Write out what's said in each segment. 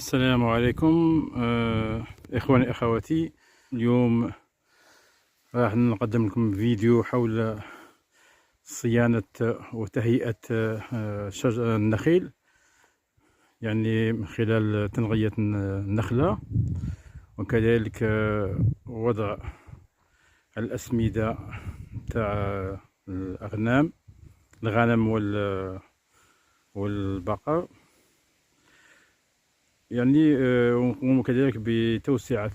السلام عليكم. إخواني أخواتي، اليوم راح نقدم لكم فيديو حول صيانة وتهيئة شجر النخيل، يعني من خلال تنقية النخلة، وكذلك وضع الأسمدة تاع الغنم والبقر، يعني ونقوم كذلك بتوسعة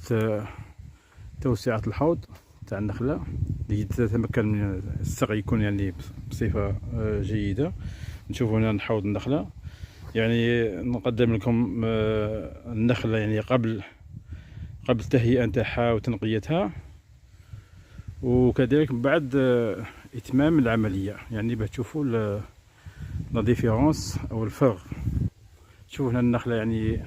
الحوض تاع النخلة لتتمكن من السقي، يكون يعني بصفة جيدة. نشوفوا هنا حوض النخلة، يعني نقدم لكم النخلة يعني قبل التهيئة نتاعها وتنقيتها، وكذلك بعد إتمام العملية، يعني باش تشوفوا لا ديفيرونس أو الفرق. شوفوا هنا النخلة يعني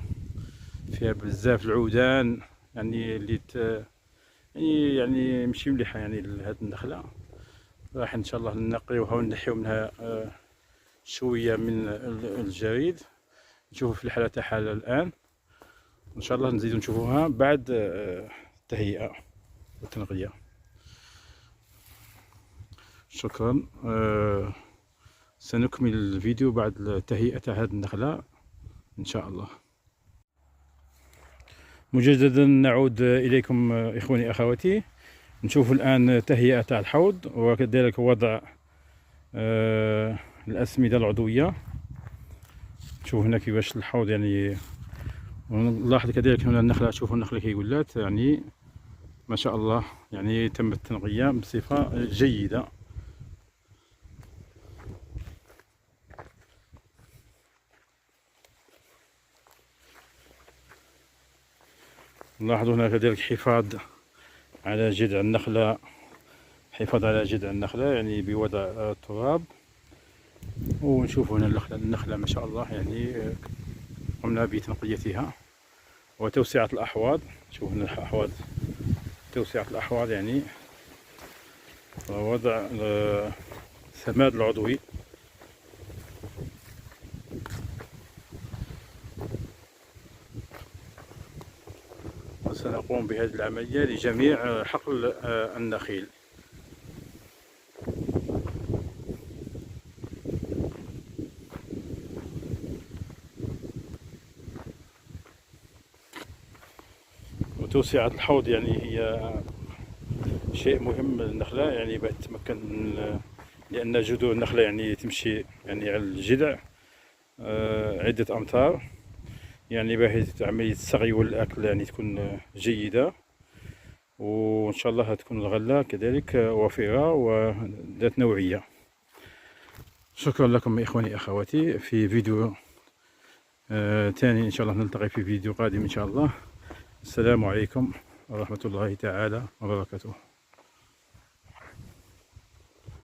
فيها بزاف العودان، يعني اللي يعني ماشي مليحه يعني لهاد النخله. راح ان شاء الله نقيوها ونحيو منها شويه من الجريد. نشوفوا في الحاله تاعها الان، ان شاء الله نزيدو نشوفوها بعد التهيئه والتنقيه. شكرا. سنكمل الفيديو بعد التهيئه تاع هاد النخله ان شاء الله. مجددا نعود إليكم إخواني أخواتي. نشوف الآن تهيئة تاع الحوض، وكذلك وضع الأسمدة العضوية. نشوف هنا كيفاش الحوض يعني، ونلاحظ كذلك هنا النخلة. شوفوا النخلة كي ولات يعني ما شاء الله، يعني تم التنقية بصفة جيدة. نلاحظ هنا كذلك حفاظ على جذع النخلة، يعني بوضع التراب. ونشوف هنا النخلة ما شاء الله، يعني قمنا بتنقيتها وتوسعة الأحواض. شوف هنا الأحواض، توسعة الأحواض يعني، ووضع السماد العضوي. وسنقوم بهذه العملية لجميع حقل النخيل. وتوسعة الحوض يعني هي شيء مهم للنخلة، يعني باش تتمكن لأن جذور النخلة يعني تمشي يعني على الجذع عدة أمتار، يعني بحيث عملية السقي والأكل يعني تكون جيدة، وإن شاء الله تكون الغلة كذلك وفيرة وذات نوعية. شكرا لكم إخواني أخواتي. في فيديو ثاني إن شاء الله نلتقي في فيديو قادم إن شاء الله. السلام عليكم ورحمة الله تعالى وبركاته.